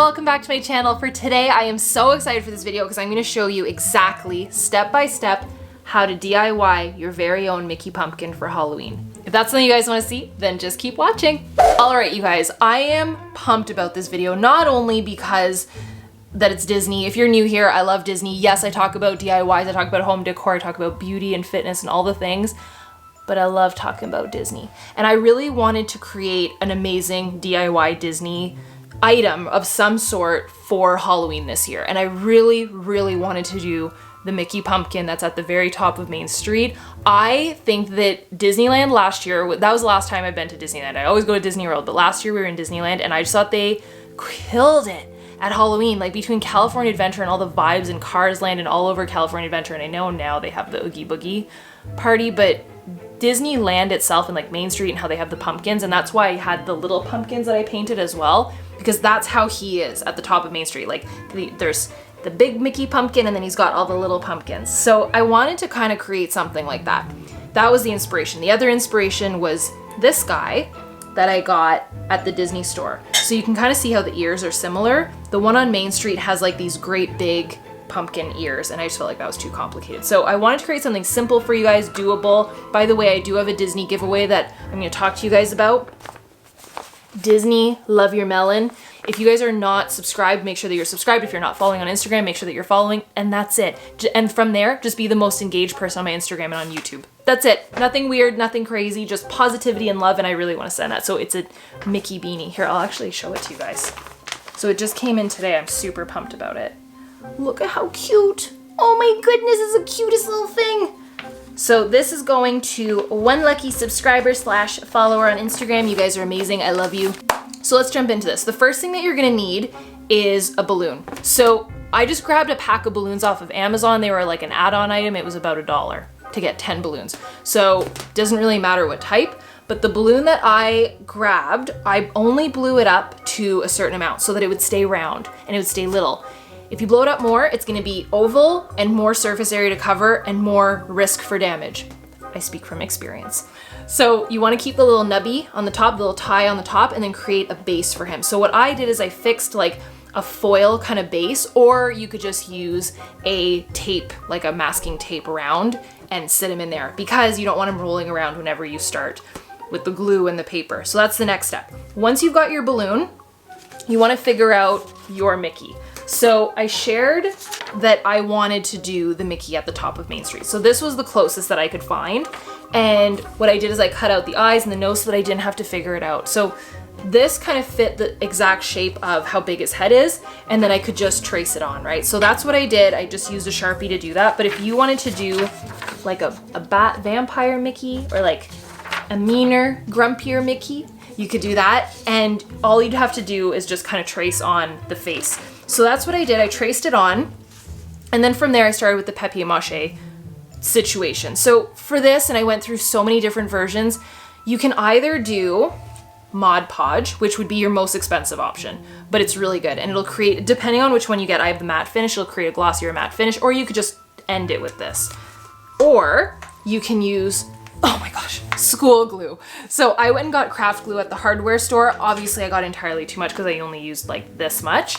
welcome back to my channel. For today, I am so excited for this video because I'm going to show you exactly, step by step, how to DIY your very own Mickey pumpkin for Halloween. If that's something you guys want to see, then just keep watching. Alright you guys, I am pumped about this video, not only because that it's Disney. If you're new here, I love Disney. Yes, I talk about DIYs, I talk about home decor, I talk about beauty and fitness and all the things, but I love talking about Disney. And I really wanted to create an amazing DIY Disney item of some sort for Halloween this year. And I really wanted to do the Mickey pumpkin that's at the very top of Main Street. I think that Disneyland last year, that was the last time I've been to Disneyland. I always go to Disney World, but last year we were in Disneyland and I just thought they killed it at Halloween, like between California Adventure and all the vibes in Cars Land and all over California Adventure. And I know now they have the Oogie Boogie party, but Disneyland itself and like Main Street and how they have the pumpkins, and that's why I had the little pumpkins that I painted as well, because that's how he is at the top of Main Street. Like there's the big Mickey pumpkin and then he's got all the little pumpkins. So I wanted to kind of create something like that. That was the inspiration. The other inspiration was this guy that I got at the Disney store. So you can kind of see how the ears are similar. The one on Main Street has like these great big pumpkin ears, and I just felt like that was too complicated. So I wanted to create something simple for you guys, doable. By the way, I do have a Disney giveaway that I'm going to talk to you guys about. Disney Love Your Melon. If you guys are not subscribed, make sure that you're subscribed. If you're not following on Instagram, make sure that you're following, and that's it. And from there, just be the most engaged person on my Instagram and on YouTube. That's it. Nothing weird, nothing crazy, just positivity and love, and I really want to send that. So it's a Mickey beanie. Here, I'll actually show it to you guys. So it just came in today. I'm super pumped about it. Look at how cute. Oh my goodness, it's the cutest little thing. So this is going to one lucky subscriber / follower on Instagram. You guys are amazing. I love you. So let's jump into this. The first thing that you're gonna need is a balloon. So I just grabbed a pack of balloons off of Amazon. They were like an add-on item. It was about $1 to get 10 balloons. So it doesn't really matter what type, but the balloon that I grabbed, I only blew it up to a certain amount so that it would stay round and it would stay little. If you blow it up more, it's gonna be oval and more surface area to cover and more risk for damage. I speak from experience. So you wanna keep the little nubby on the top, the little tie on the top, and then create a base for him. So what I did is I fixed like a foil kind of base, or you could just use a tape, like a masking tape around, and sit him in there because you don't want him rolling around whenever you start with the glue and the paper. So that's the next step. Once you've got your balloon, you wanna figure out your Mickey. So I shared that I wanted to do the Mickey at the top of Main Street. So this was the closest that I could find. And what I did is I cut out the eyes and the nose so that I didn't have to figure it out. So this kind of fit the exact shape of how big his head is, and then I could just trace it on, right? So that's what I did. I just used a Sharpie to do that. But if you wanted to do like a bat vampire Mickey, or like a meaner, grumpier Mickey, you could do that. And all you'd have to do is just kind of trace on the face. So that's what I did. I traced it on, and then from there I started with the papier-mâché situation. So for this, and I went through so many different versions, you can either do Mod Podge, which would be your most expensive option, but it's really good, and it'll create, depending on which one you get, I have the matte finish, it'll create a glossier matte finish, or you could just end it with this. Or you can use, oh my gosh, school glue. So I went and got craft glue at the hardware store. Obviously I got entirely too much because I only used like this much.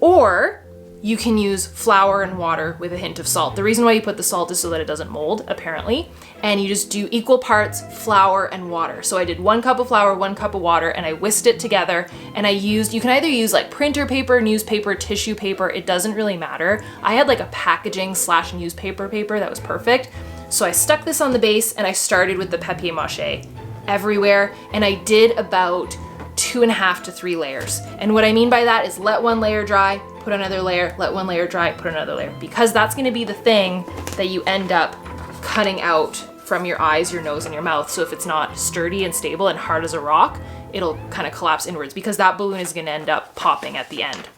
Or you can use flour and water with a hint of salt. The reason why you put the salt is so that it doesn't mold, apparently. And you just do equal parts flour and water. So I did 1 cup of flour, 1 cup of water, and I whisked it together. And I used, you can either use like printer paper, newspaper, tissue paper, it doesn't really matter. I had like a packaging / newspaper paper that was perfect. So I stuck this on the base and I started with the papier-mâché everywhere. And I did about 2.5 to 3 layers. And what I mean by that is let one layer dry, put another layer, let one layer dry, put another layer, because that's gonna be the thing that you end up cutting out from your eyes, your nose, and your mouth. So if it's not sturdy and stable and hard as a rock, it'll kind of collapse inwards because that balloon is gonna end up popping at the end.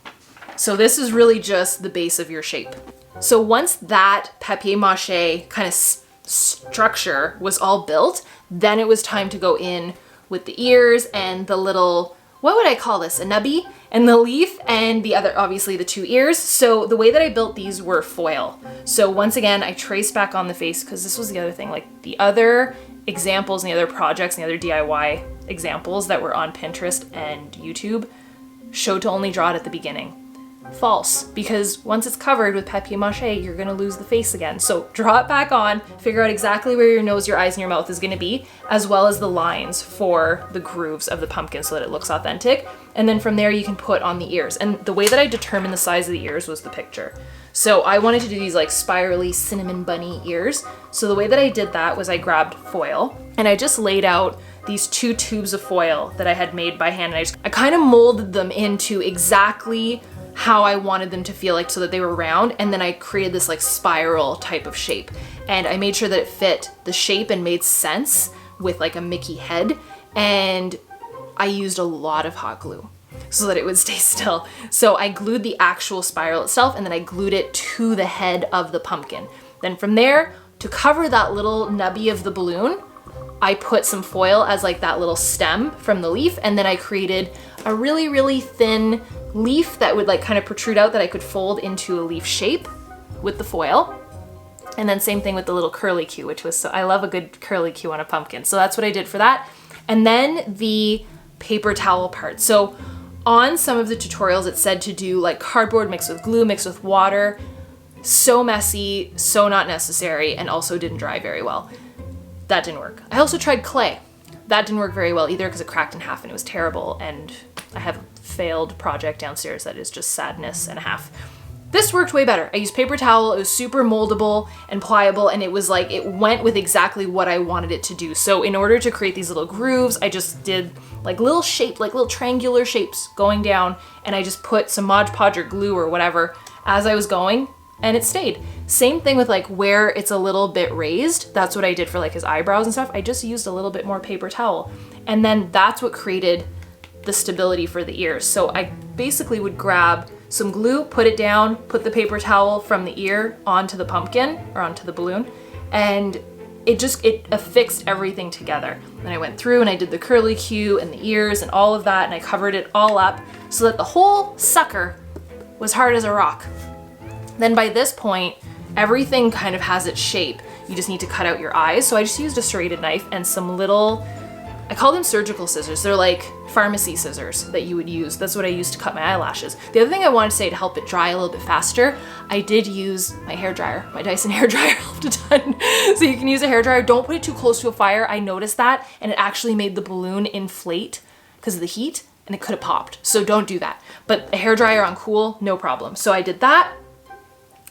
So this is really just the base of your shape. So once that papier-mâché kind of structure was all built, then it was time to go in with the ears and the little, what would I call this? A nubby and the leaf and the other, obviously the 2 ears. So the way that I built these were foil. So once again, I traced back on the face because this was the other thing, like the other examples and the other projects and the other DIY examples that were on Pinterest and YouTube, showed to only draw it at the beginning. False, because once it's covered with papier-mâché, you're gonna lose the face again. So draw it back on, figure out exactly where your nose, your eyes, and your mouth is gonna be, as well as the lines for the grooves of the pumpkin so that it looks authentic. And then from there you can put on the ears. And the way that I determined the size of the ears was the picture. So I wanted to do these like spirally cinnamon bunny ears. So the way that I did that was I grabbed foil and I just laid out these 2 tubes of foil that I had made by hand. And I kind of molded them into exactly how I wanted them to feel like so that they were round, and then I created this like spiral type of shape. And I made sure that it fit the shape and made sense with like a Mickey head, and I used a lot of hot glue so that it would stay still. So I glued the actual spiral itself and then I glued it to the head of the pumpkin. Then from there, to cover that little nubby of the balloon, I put some foil as like that little stem from the leaf, and then I created a really, really thin leaf that would like kind of protrude out that I could fold into a leaf shape with the foil. And then same thing with the little curly Q, which was I love a good curly Q on a pumpkin. So that's what I did for that. And then the paper towel part. So on some of the tutorials it said to do like cardboard mixed with glue, mixed with water. So messy, so not necessary, and also didn't dry very well. That didn't work. I also tried clay. That didn't work very well either because it cracked in half and it was terrible, and I have a failed project downstairs that is just sadness and a half. This worked way better. I used paper towel, it was super moldable and pliable, and it was like, it went with exactly what I wanted it to do. So in order to create these little grooves, I just did like little shape, like little triangular shapes going down, and I just put some Mod Podge or glue or whatever as I was going, and it stayed. Same thing with like where it's a little bit raised. That's what I did for like his eyebrows and stuff. I just used a little bit more paper towel. And then that's what created the stability for the ears. So I basically would grab some glue, put it down, put the paper towel from the ear onto the pumpkin or onto the balloon, and it affixed everything together. Then I went through and I did the curly Q and the ears and all of that, and I covered it all up so that the whole sucker was hard as a rock. Then by this point, everything kind of has its shape. You just need to cut out your eyes. So I just used a serrated knife and some little, I call them surgical scissors. They're like pharmacy scissors that you would use. That's what I used to cut my eyelashes. The other thing I wanted to say to help it dry a little bit faster, I did use my hairdryer. My Dyson hairdryer helped a ton. So you can use a hairdryer. Don't put it too close to a fire. I noticed that, and it actually made the balloon inflate because of the heat, and it could have popped. So don't do that. But a hairdryer on cool, no problem. So I did that.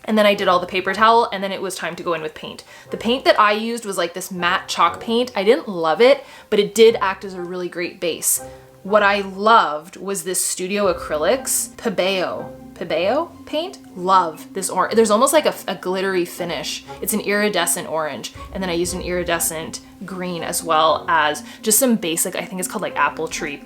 And then I did all the paper towel, and then it was time to go in with paint. The paint that I used was like this matte chalk paint. I didn't love it, but it did act as a really great base. What I loved was this Studio Acrylics Pebeo paint. Love this orange. There's almost like a glittery finish. It's an iridescent orange, and then I used an iridescent green as well as just some basic, I think it's called like apple tree,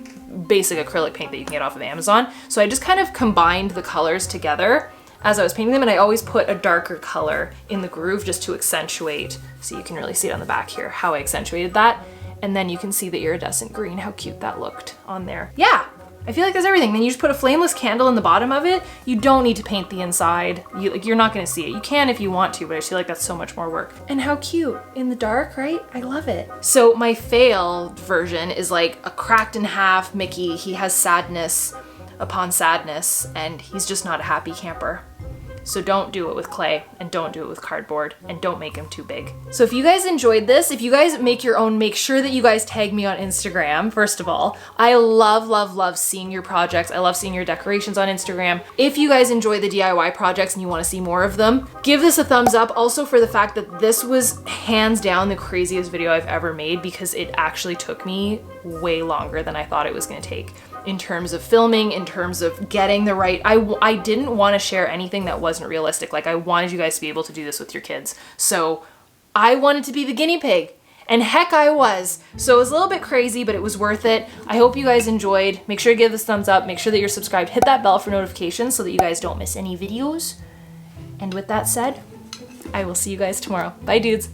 basic acrylic paint that you can get off of Amazon. So I just kind of combined the colors together as I was painting them, and I always put a darker color in the groove just to accentuate, so you can really see it on the back here, how I accentuated that. And then you can see the iridescent green, how cute that looked on there. Yeah, I feel like that's everything. Then you just put a flameless candle in the bottom of it. You don't need to paint the inside. You're not gonna see it. You can if you want to, but I just feel like that's so much more work. And how cute, in the dark, right? I love it. So my failed version is like a cracked in half Mickey. He has sadness upon sadness, and he's just not a happy camper. So don't do it with clay, and don't do it with cardboard, and don't make them too big. So if you guys enjoyed this, if you guys make your own, make sure that you guys tag me on Instagram, first of all. I love, love, love seeing your projects. I love seeing your decorations on Instagram. If you guys enjoy the DIY projects and you want to see more of them, give this a thumbs up. Also for the fact that this was hands down the craziest video I've ever made, because it actually took me way longer than I thought it was going to take. In terms of filming, in terms of getting the right, I didn't want to share anything that wasn't realistic. Like, I wanted you guys to be able to do this with your kids. So I wanted to be the guinea pig, and heck I was. So it was a little bit crazy, but it was worth it. I hope you guys enjoyed. Make sure to give this thumbs up. Make sure that you're subscribed. Hit that bell for notifications so that you guys don't miss any videos. And with that said, I will see you guys tomorrow. Bye, dudes.